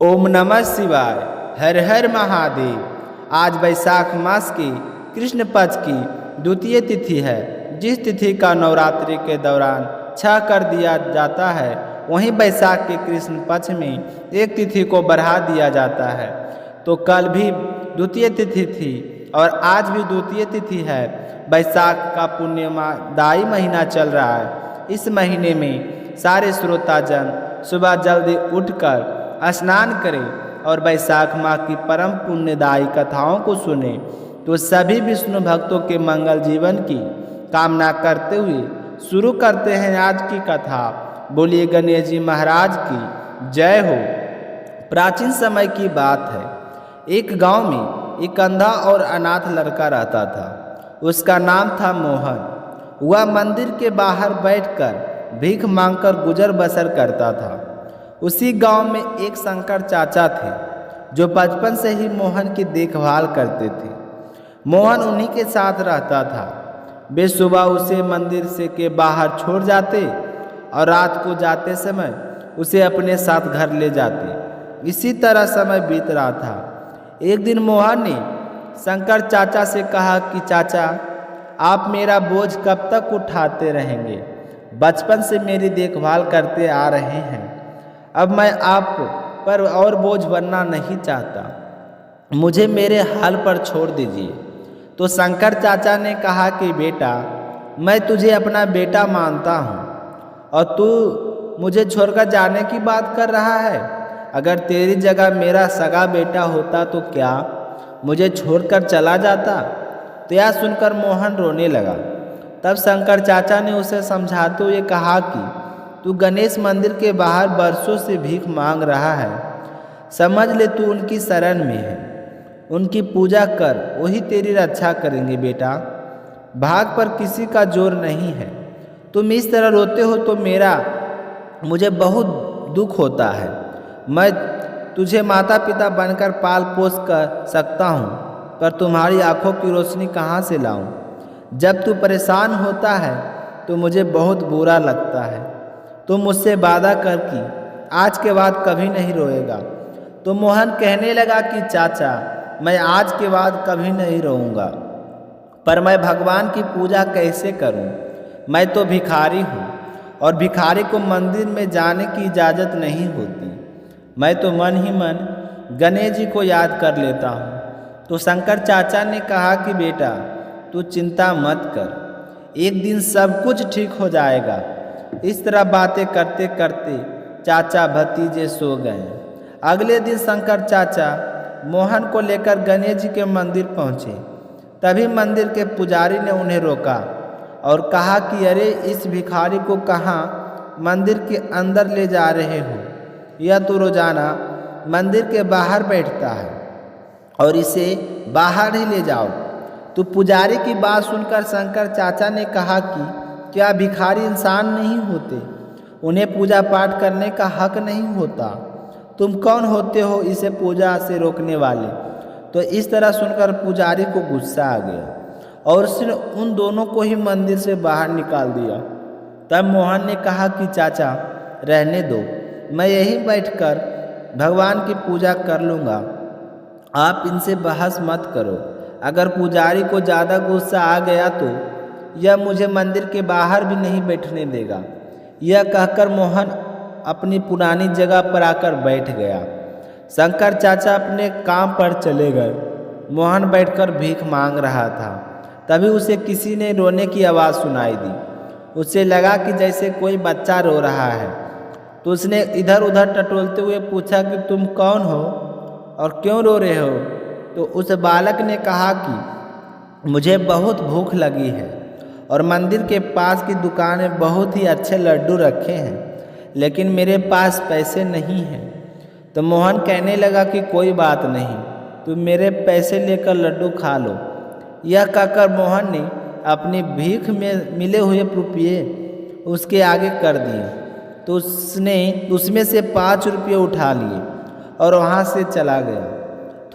ओम नमः शिवाय। हर हर महादेव। आज वैशाख मास की कृष्ण पक्ष की द्वितीय तिथि है। जिस तिथि का नवरात्रि के दौरान 6 कर दिया जाता है, वहीं वैशाख के कृष्ण पक्ष में एक तिथि को बढ़ा दिया जाता है। तो कल भी द्वितीय तिथि थी और आज भी द्वितीय तिथि है। वैशाख का पुण्यदायी महीना चल रहा है। इस महीने में सारे श्रोताजन सुबह जल्दी उठकर स्नान करें और वैशाख माह की परम पुण्यदायी कथाओं को सुने। तो सभी विष्णु भक्तों के मंगल जीवन की कामना करते हुए शुरू करते हैं आज की कथा। बोलिए गणेश जी महाराज की जय हो। प्राचीन समय की बात है। एक गांव में एक अंधा और अनाथ लड़का रहता था। उसका नाम था मोहन। वह मंदिर के बाहर बैठकर भीख मांगकर गुजर बसर करता था। उसी गांव में एक शंकर चाचा थे जो बचपन से ही मोहन की देखभाल करते थे। मोहन उन्हीं के साथ रहता था। वे सुबह उसे मंदिर से के बाहर छोड़ जाते और रात को जाते समय उसे अपने साथ घर ले जाते। इसी तरह समय बीत रहा था। एक दिन मोहन ने शंकर चाचा से कहा कि चाचा, आप मेरा बोझ कब तक उठाते रहेंगे? बचपन से मेरी देखभाल करते आ रहे हैं। अब मैं आप पर और बोझ बनना नहीं चाहता। मुझे मेरे हाल पर छोड़ दीजिए। तो शंकर चाचा ने कहा कि बेटा, मैं तुझे अपना बेटा मानता हूँ और तू मुझे छोड़कर जाने की बात कर रहा है। अगर तेरी जगह मेरा सगा बेटा होता तो क्या मुझे छोड़कर चला जाता? तो यह सुनकर मोहन रोने लगा। तब शंकर चाचा ने उसे समझाते हुए कहा कि तू गणेश मंदिर के बाहर बरसों से भीख मांग रहा है। समझ ले, तू उनकी शरण में है। उनकी पूजा कर, वही तेरी रक्षा करेंगे बेटा। भाग पर किसी का जोर नहीं है। तुम इस तरह रोते हो तो मुझे बहुत दुख होता है। मैं तुझे माता पिता बनकर पाल पोस कर सकता हूँ, पर तुम्हारी आंखों की रोशनी कहाँ से लाऊं? जब तू परेशान होता है तो मुझे बहुत बुरा लगता है। तुम मुझसे वादा कर कि आज के बाद कभी नहीं रोएगा। तो मोहन कहने लगा कि चाचा, मैं आज के बाद कभी नहीं रोऊंगा, पर मैं भगवान की पूजा कैसे करूं? मैं तो भिखारी हूं और भिखारी को मंदिर में जाने की इजाज़त नहीं होती। मैं तो मन ही मन गणेश जी को याद कर लेता हूं। तो शंकर चाचा ने कहा कि बेटा, तू चिंता मत कर, एक दिन सब कुछ ठीक हो जाएगा। इस तरह बातें करते करते चाचा भतीजे सो गए। अगले दिन शंकर चाचा मोहन को लेकर गणेश जी के मंदिर पहुँचे। तभी मंदिर के पुजारी ने उन्हें रोका और कहा कि अरे, इस भिखारी को कहाँ मंदिर के अंदर ले जा रहे हो? यह तो रोजाना मंदिर के बाहर बैठता है और इसे बाहर ही ले जाओ। तो पुजारी की बात सुनकर शंकर चाचा ने कहा कि क्या भिखारी इंसान नहीं होते? उन्हें पूजा पाठ करने का हक नहीं होता? तुम कौन होते हो इसे पूजा से रोकने वाले? तो इस तरह सुनकर पुजारी को गुस्सा आ गया और उसने उन दोनों को ही मंदिर से बाहर निकाल दिया। तब मोहन ने कहा कि चाचा, रहने दो, मैं यहीं बैठकर भगवान की पूजा कर लूँगा। आप इनसे बहस मत करो। अगर पुजारी को ज़्यादा गुस्सा आ गया तो यह मुझे मंदिर के बाहर भी नहीं बैठने देगा। यह कहकर मोहन अपनी पुरानी जगह पर आकर बैठ गया। शंकर चाचा अपने काम पर चले गए। मोहन बैठकर भीख मांग रहा था। तभी उसे किसी ने रोने की आवाज़ सुनाई दी। उसे लगा कि जैसे कोई बच्चा रो रहा है। तो उसने इधर उधर टटोलते हुए पूछा कि तुम कौन हो और क्यों रो रहे हो? तो उस बालक ने कहा कि मुझे बहुत भूख लगी है और मंदिर के पास की दुकान में बहुत ही अच्छे लड्डू रखे हैं, लेकिन मेरे पास पैसे नहीं हैं। तो मोहन कहने लगा कि कोई बात नहीं, तुम मेरे पैसे लेकर लड्डू खा लो। यह कहकर मोहन ने अपनी भीख में मिले हुए रुपये उसके आगे कर दिए। तो उसने उसमें से 5 रुपये उठा लिए और वहाँ से चला गया।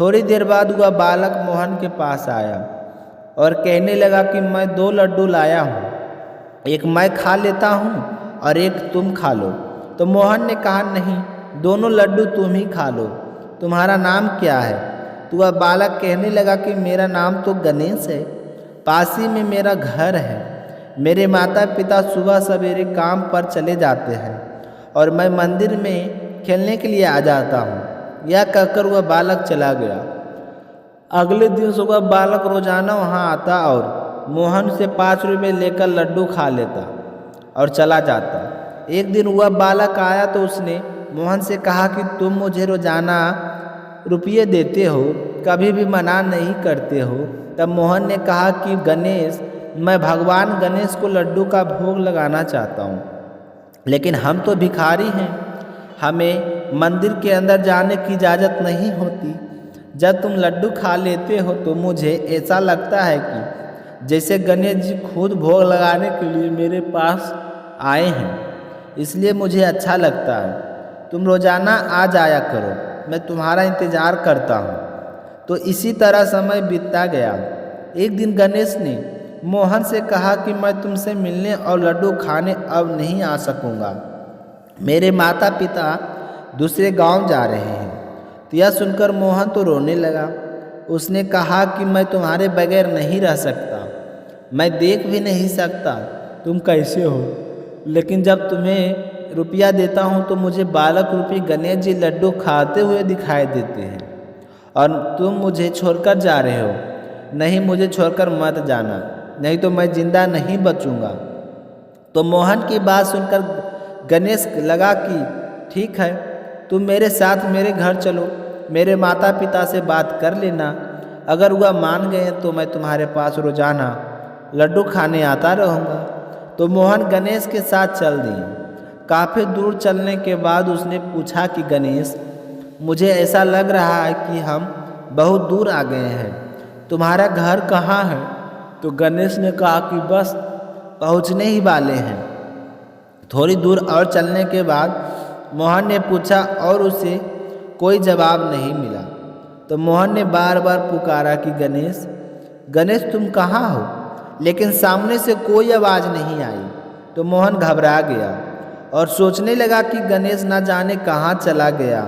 थोड़ी देर बाद वह बालक मोहन के पास आया और कहने लगा कि मैं 2 लड्डू लाया हूँ, एक मैं खा लेता हूँ और एक तुम खा लो। तो मोहन ने कहा नहीं, दोनों लड्डू तुम ही खा लो। तुम्हारा नाम क्या है? तो वह बालक कहने लगा कि मेरा नाम तो गणेश है, पास ही में मेरा घर है। मेरे माता पिता सुबह सवेरे काम पर चले जाते हैं और मैं मंदिर में खेलने के लिए आ जाता हूँ। यह कहकर वह बालक चला गया। अगले दिन सुबह बालक रोजाना वहाँ आता और मोहन से 5 रुपये लेकर लड्डू खा लेता और चला जाता। एक दिन वह बालक आया तो उसने मोहन से कहा कि तुम मुझे रोजाना रुपये देते हो, कभी भी मना नहीं करते हो। तब मोहन ने कहा कि गणेश, मैं भगवान गणेश को लड्डू का भोग लगाना चाहता हूँ, लेकिन हम तो भिखारी हैं, हमें मंदिर के अंदर जाने की इजाज़त नहीं होती। जब तुम लड्डू खा लेते हो तो मुझे ऐसा लगता है कि जैसे गणेश जी खुद भोग लगाने के लिए मेरे पास आए हैं, इसलिए मुझे अच्छा लगता है। तुम रोज़ाना आ जाया करो, मैं तुम्हारा इंतज़ार करता हूँ। तो इसी तरह समय बीतता गया। एक दिन गणेश ने मोहन से कहा कि मैं तुमसे मिलने और लड्डू खाने अब नहीं आ सकूँगा, मेरे माता पिता दूसरे गांव जा रहे हैं। तो यह सुनकर मोहन तो रोने लगा। उसने कहा कि मैं तुम्हारे बगैर नहीं रह सकता, मैं देख भी नहीं सकता तुम कैसे हो, लेकिन जब तुम्हें रुपया देता हूँ तो मुझे बालक रूपी गणेश जी लड्डू खाते हुए दिखाई देते हैं और तुम मुझे छोड़कर जा रहे हो। नहीं, मुझे छोड़कर मत जाना, नहीं तो मैं जिंदा नहीं बचूंगा। तो मोहन की बात सुनकर गणेश लगा कि ठीक है, तुम मेरे साथ मेरे घर चलो, मेरे माता पिता से बात कर लेना। अगर वह मान गए तो मैं तुम्हारे पास रोजाना लड्डू खाने आता रहूँगा। तो मोहन गणेश के साथ चल दिए। काफ़ी दूर चलने के बाद उसने पूछा कि गणेश, मुझे ऐसा लग रहा है कि हम बहुत दूर आ गए हैं, तुम्हारा घर कहाँ है? तो गणेश ने कहा कि बस पहुँचने ही वाले हैं। थोड़ी दूर और चलने के बाद मोहन ने पूछा और उसे कोई जवाब नहीं मिला। तो मोहन ने बार बार पुकारा कि गणेश, गणेश तुम कहाँ हो? लेकिन सामने से कोई आवाज़ नहीं आई। तो मोहन घबरा गया और सोचने लगा कि गणेश न जाने कहाँ चला गया,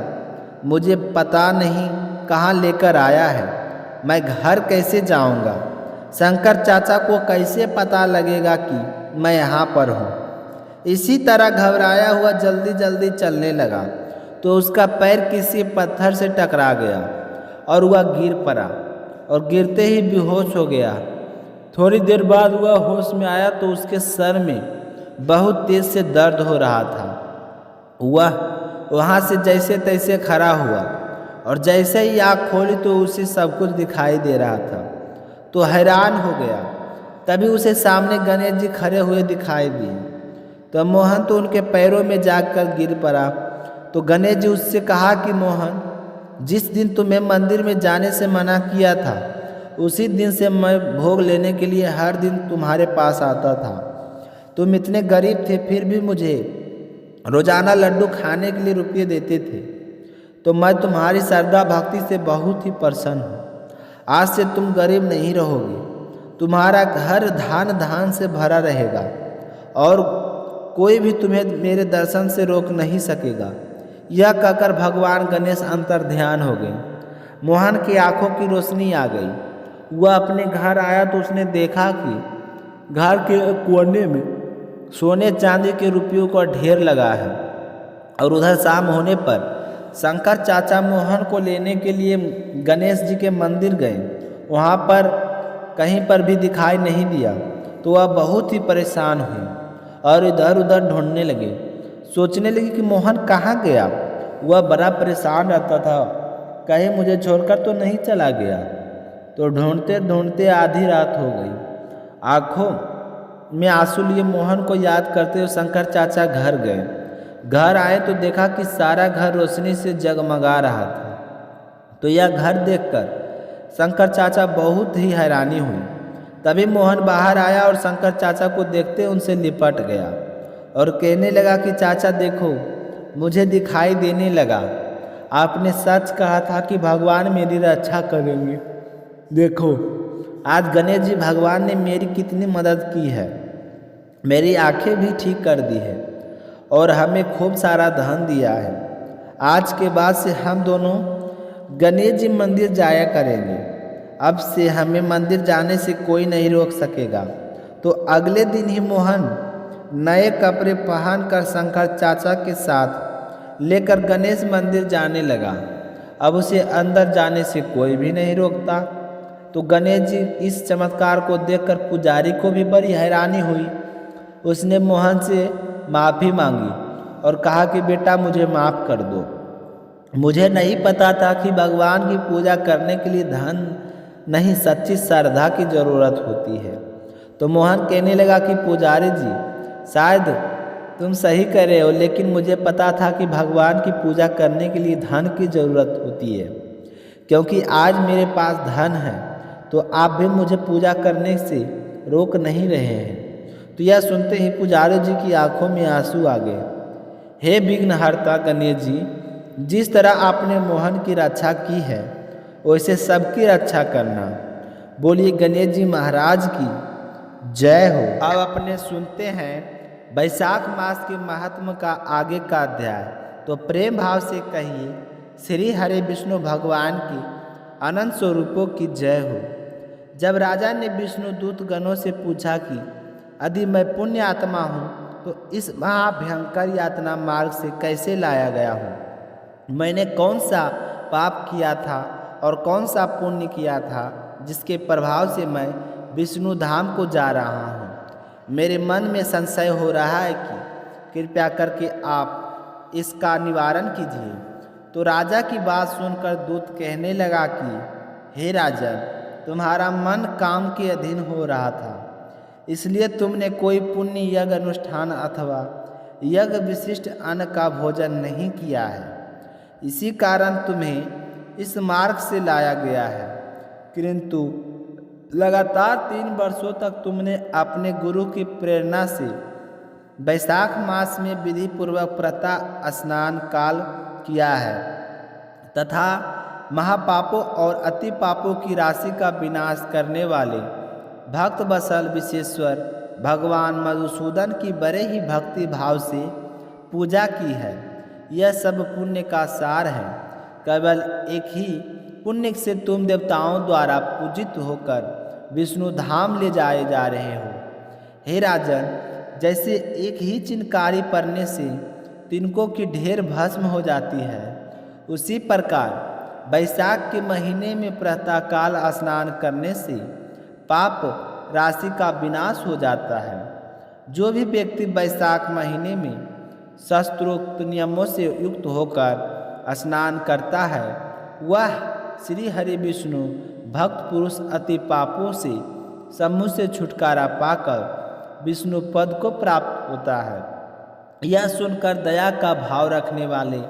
मुझे पता नहीं कहाँ लेकर आया है, मैं घर कैसे जाऊँगा, शंकर चाचा को कैसे पता लगेगा कि मैं यहाँ पर हूँ। इसी तरह घबराया हुआ जल्दी जल्दी चलने लगा तो उसका पैर किसी पत्थर से टकरा गया और वह गिर पड़ा और गिरते ही बेहोश हो गया। थोड़ी देर बाद वह होश में आया तो उसके सर में बहुत तेज से दर्द हो रहा था। वह वहाँ से जैसे तैसे खड़ा हुआ और जैसे ही आँख खोली तो उसे सब कुछ दिखाई दे रहा था। तो हैरान हो गया। तभी उसे सामने गणेश जी खड़े हुए दिखाई दिए। तो मोहन तो उनके पैरों में जाकर गिर पड़ा। तो गणेश जी उससे कहा कि मोहन, जिस दिन तुम्हें मंदिर में जाने से मना किया था उसी दिन से मैं भोग लेने के लिए हर दिन तुम्हारे पास आता था। तुम इतने गरीब थे फिर भी मुझे रोजाना लड्डू खाने के लिए रुपये देते थे, तो मैं तुम्हारी श्रद्धा भक्ति से बहुत ही प्रसन्न हूँ। आज से तुम गरीब नहीं रहोगे, तुम्हारा घर धान धान से भरा रहेगा और कोई भी तुम्हें मेरे दर्शन से रोक नहीं सकेगा। यह कहकर भगवान गणेश अंतर ध्यान हो गए। मोहन की आंखों की रोशनी आ गई। वह अपने घर आया तो उसने देखा कि घर के कोने में सोने चांदी के रुपयों का ढेर लगा है और उधर शाम होने पर शंकर चाचा मोहन को लेने के लिए गणेश जी के मंदिर गए। वहाँ पर कहीं पर भी दिखाई नहीं दिया तो वह बहुत ही परेशान हुई और इधर उधर ढूंढने लगे। सोचने लगे कि मोहन कहाँ गया। वह बड़ा परेशान रहता था, कहीं मुझे छोड़कर तो नहीं चला गया। तो ढूंढते ढूंढते आधी रात हो गई। आँखों में आंसू लिए मोहन को याद करते हुए शंकर चाचा घर गए। घर आए तो देखा कि सारा घर रोशनी से जगमगा रहा था। तो यह घर देखकर शंकर चाचा बहुत ही हैरानी हुई। तभी मोहन बाहर आया और शंकर चाचा को देखते उनसे लिपट गया और कहने लगा कि चाचा देखो, मुझे दिखाई देने लगा। आपने सच कहा था कि भगवान मेरी रक्षा करेंगे। देखो आज गणेश जी भगवान ने मेरी कितनी मदद की है, मेरी आंखें भी ठीक कर दी है और हमें खूब सारा धन दिया है। आज के बाद से हम दोनों गणेश जी मंदिर जाया करेंगे। अब से हमें मंदिर जाने से कोई नहीं रोक सकेगा। तो अगले दिन ही मोहन नए कपड़े पहनकर शंकर चाचा के साथ लेकर गणेश मंदिर जाने लगा। अब उसे अंदर जाने से कोई भी नहीं रोकता। तो गणेश जी इस चमत्कार को देखकर पुजारी को भी बड़ी हैरानी हुई। उसने मोहन से माफ़ी मांगी और कहा कि बेटा मुझे माफ़ कर दो। मुझे नहीं पता था कि भगवान की पूजा करने के लिए धन नहीं सच्ची श्रद्धा की ज़रूरत होती है। तो मोहन कहने लगा कि पुजारी जी शायद तुम सही कह रहे हो, लेकिन मुझे पता था कि भगवान की पूजा करने के लिए धन की ज़रूरत होती है। क्योंकि आज मेरे पास धन है तो आप भी मुझे पूजा करने से रोक नहीं रहे हैं। तो यह सुनते ही पुजारी जी की आंखों में आंसू आ गए। हे विघ्नहर्ता गणेश जी, जिस तरह आपने मोहन की रक्षा की है वैसे सबकी रक्षा करना। बोलिए गणेश जी महाराज की जय हो। अब अपने सुनते हैं वैशाख मास के महात्म का आगे का अध्याय। तो प्रेम भाव से कहिए श्री हरि विष्णु भगवान की अनंत स्वरूपों की जय हो। जब राजा ने विष्णु दूत गणों से पूछा कि यदि मैं पुण्य आत्मा हूँ तो इस महाभयंकर यातना मार्ग से कैसे लाया गया हूँ, मैंने कौन सा पाप किया था और कौन सा पुण्य किया था जिसके प्रभाव से मैं विष्णु धाम को जा रहा हूँ। मेरे मन में संशय हो रहा है कि कृपया करके आप इसका निवारण कीजिए। तो राजा की बात सुनकर दूत कहने लगा कि हे राजन, तुम्हारा मन काम के अधीन हो रहा था, इसलिए तुमने कोई पुण्य यज्ञ अनुष्ठान अथवा यज्ञ विशिष्ट अन्न का भोजन नहीं किया है। इसी कारण तुम्हें इस मार्ग से लाया गया है। किंतु लगातार 3 वर्षों तक तुमने अपने गुरु की प्रेरणा से वैशाख मास में विधि पूर्वक प्रातः स्नान काल किया है तथा महापापों और अति पापों की राशि का विनाश करने वाले भक्त वत्सल विश्वेश्वर भगवान मधुसूदन की बड़े ही भक्ति भाव से पूजा की है। यह सब पुण्य का सार है। केवल एक ही पुण्य से तुम देवताओं द्वारा पूजित होकर विष्णु धाम ले जाए जा रहे हो। हे राजन, जैसे एक ही चिनकारी पड़ने से तिनकों की ढेर भस्म हो जाती है, उसी प्रकार वैशाख के महीने में प्रातःकाल स्नान करने से पाप राशि का विनाश हो जाता है। जो भी व्यक्ति वैशाख महीने में शास्त्रोक्त नियमों से युक्त होकर स्नान करता है वह श्री हरि विष्णु भक्त पुरुष अति पापों से समूह से छुटकारा पाकर विष्णु पद को प्राप्त होता है। यह सुनकर दया का भाव रखने वाले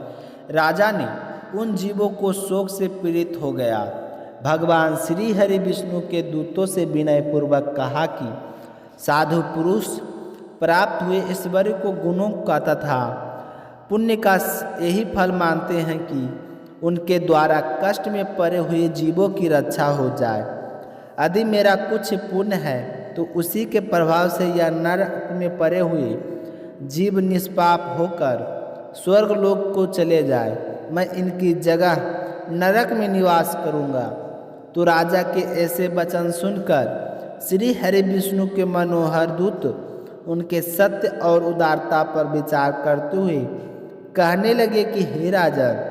राजा ने उन जीवों को शोक से पीड़ित हो गया। भगवान श्री हरि विष्णु के दूतों से विनय पूर्वक कहा कि साधु पुरुष प्राप्त हुए ऐश्वर्य को गुणों का तथा पुण्य का यही फल मानते हैं कि उनके द्वारा कष्ट में पड़े हुए जीवों की रक्षा हो जाए। यदि मेरा कुछ पुण्य है तो उसी के प्रभाव से यह नरक में पड़े हुए जीव निष्पाप होकर स्वर्ग लोक को चले जाए, मैं इनकी जगह नरक में निवास करूँगा। तो राजा के ऐसे वचन सुनकर श्री हरि विष्णु के मनोहर दूत उनके सत्य और उदारता पर विचार करते हुए कहने लगे कि हे राजन,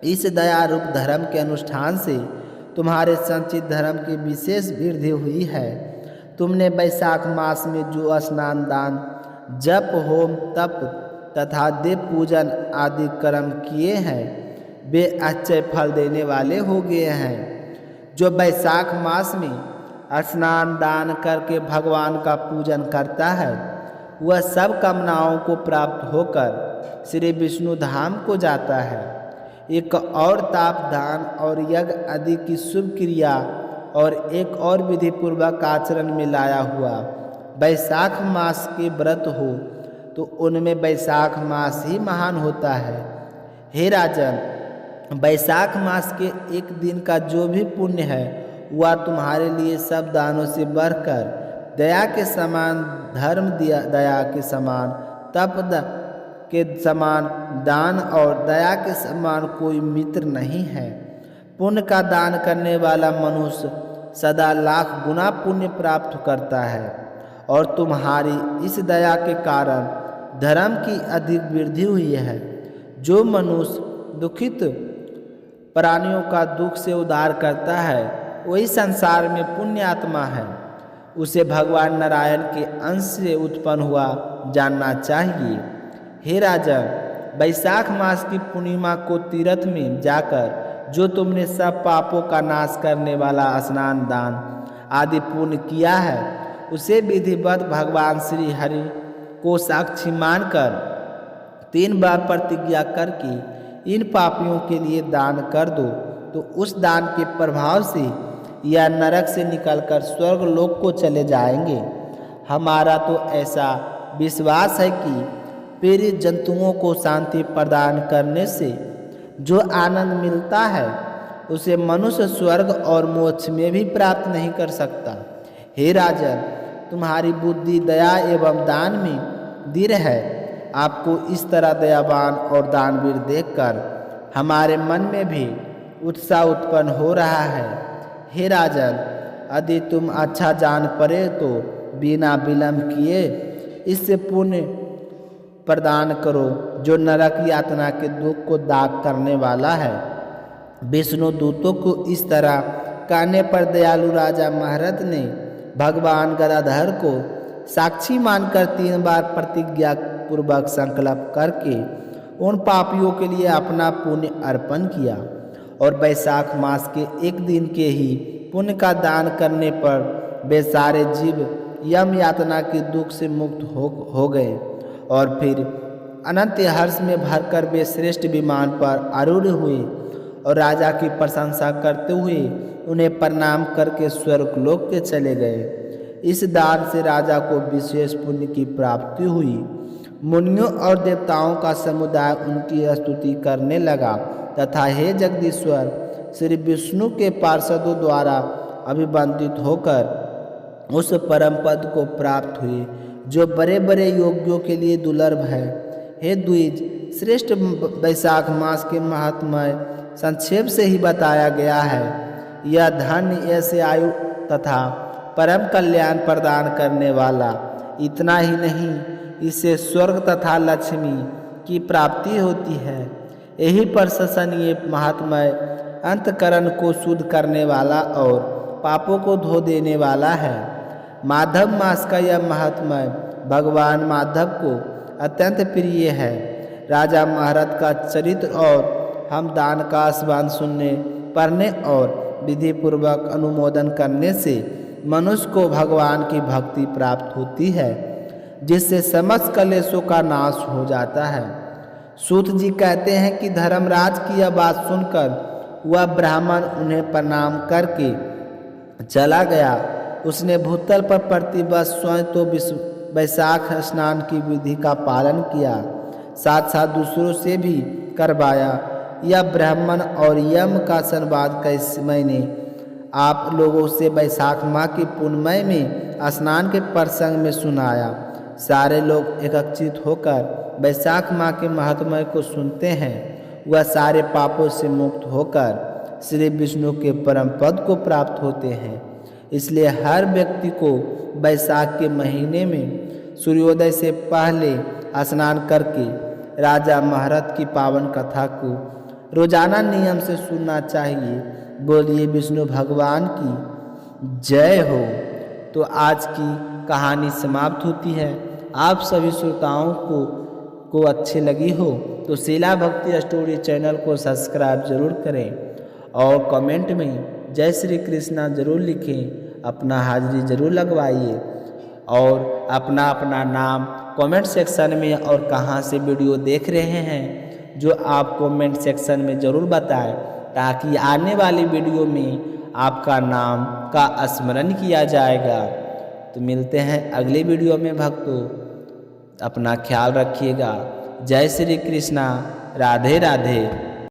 इस दया रूप धर्म के अनुष्ठान से तुम्हारे संचित धर्म की विशेष वृद्धि हुई है। तुमने वैशाख मास में जो स्नान दान जप होम तप तथा देव पूजन आदि कर्म किए हैं वे अच्छे फल देने वाले हो गए हैं। जो वैशाख मास में स्नान दान करके भगवान का पूजन करता है वह सब कामनाओं को प्राप्त होकर श्री विष्णु धाम को जाता है। एक और ताप दान और यज्ञ आदि की शुभ क्रिया और एक और विधि पूर्वक आचरण में लाया हुआ वैशाख मास के व्रत हो तो उनमें वैशाख मास ही महान होता है। हे राजन, वैशाख मास के एक दिन का जो भी पुण्य है वह तुम्हारे लिए सब दानों से बढ़कर दया के समान, धर्म दया के समान, तप के समान दान और दया के समान कोई मित्र नहीं है। पुण्य का दान करने वाला मनुष्य सदा लाख गुना पुण्य प्राप्त करता है और तुम्हारी इस दया के कारण धर्म की अधिक वृद्धि हुई है। जो मनुष्य दुखित प्राणियों का दुख से उद्धार करता है वही संसार में पुण्य आत्मा है। उसे भगवान नारायण के अंश से उत्पन्न हुआ जानना चाहिए। हे राजन, वैशाख मास की पूर्णिमा को तीर्थ में जाकर जो तुमने सब पापों का नाश करने वाला स्नान दान आदि पुण्य किया है उसे विधिवत भगवान श्री हरि को साक्षी मानकर 3 बार प्रतिज्ञा करके इन पापियों के लिए दान कर दो तो उस दान के प्रभाव से या नरक से निकलकर स्वर्ग लोक को चले जाएंगे। हमारा तो ऐसा विश्वास है कि पीड़ित जंतुओं को शांति प्रदान करने से जो आनंद मिलता है उसे मनुष्य स्वर्ग और मोक्ष में भी प्राप्त नहीं कर सकता। हे राजन, तुम्हारी बुद्धि दया एवं दान में दृढ़ है। आपको इस तरह दयावान और दानवीर देखकर हमारे मन में भी उत्साह उत्पन्न हो रहा है। हे राजन, यदि तुम अच्छा जान पड़े तो बिना विलंब किए इससे पुण्य प्रदान करो जो नरक यातना के दुख को दाग करने वाला है। विष्णु दूतों को इस तरह कहने पर दयालु राजा महारथ ने भगवान गदाधर को साक्षी मानकर 3 बार प्रतिज्ञा पूर्वक संकल्प करके उन पापियों के लिए अपना पुण्य अर्पण किया और वैशाख मास के एक दिन के ही पुण्य का दान करने पर वे सारे जीव यम यातना के दुख से मुक्त हो गए और फिर अनंत हर्ष में भरकर वे श्रेष्ठ विमान पर आरूढ़ हुए और राजा की प्रशंसा करते हुए उन्हें प्रणाम करके स्वर्ग लोक के चले गए। इस दान से राजा को विशेष पुण्य की प्राप्ति हुई। मुनियों और देवताओं का समुदाय उनकी स्तुति करने लगा तथा हे जगदीश्वर श्री विष्णु के पार्षदों द्वारा अभिवंदित होकर उस परम पद को प्राप्त हुए जो बड़े बड़े योगियों के लिए दुर्लभ है। हे द्विज, श्रेष्ठ वैशाख मास के महात्म्य संक्षेप से ही बताया गया है। यह धन ऐसे आयु तथा परम कल्याण प्रदान करने वाला, इतना ही नहीं इससे स्वर्ग तथा लक्ष्मी की प्राप्ति होती है। यही प्रशंसनीय महात्म्य अंतकरण को शुद्ध करने वाला और पापों को धो देने वाला है। माधव मास का यह महात्म्य भगवान माधव को अत्यंत प्रिय है। राजा महारथ का चरित्र और हम दान का आस्वाद सुनने पढ़ने और विधि पूर्वक अनुमोदन करने से मनुष्य को भगवान की भक्ति प्राप्त होती है जिससे समस्त कलेशों का नाश हो जाता है। सूत जी कहते हैं कि धर्मराज की यह बात सुनकर वह ब्राह्मण उन्हें प्रणाम करके चला गया। उसने भूतल पर प्रतिवर्ष स्वयं तो वैशाख स्नान की विधि का पालन किया, साथ साथ दूसरों से भी करवाया। यह ब्राह्मण और यम का संवाद कैसे मैंने आप लोगों से वैशाख माह की पूर्णिमा में स्नान के प्रसंग में सुनाया। सारे लोग एकत्रित होकर वैशाख माह के महात्म्य को सुनते हैं। वह सारे पापों से मुक्त होकर श्री विष्णु के परम पद को प्राप्त होते हैं। इसलिए हर व्यक्ति को वैशाख के महीने में सूर्योदय से पहले स्नान करके राजा महारथ की पावन कथा को रोजाना नियम से सुनना चाहिए। बोलिए विष्णु भगवान की जय हो। तो आज की कहानी समाप्त होती है। आप सभी श्रोताओं को अच्छी लगी हो तो शीला भक्ति स्टोरी चैनल को सब्सक्राइब जरूर करें और कमेंट में जय श्री कृष्णा जरूर लिखें। अपना हाजिरी जरूर लगवाइए और अपना अपना नाम कमेंट सेक्शन में और कहाँ से वीडियो देख रहे हैं जो आप कमेंट सेक्शन में ज़रूर बताएं ताकि आने वाली वीडियो में आपका नाम का स्मरण किया जाएगा। तो मिलते हैं अगले वीडियो में भक्तों। अपना ख्याल रखिएगा। जय श्री कृष्णा। राधे राधे।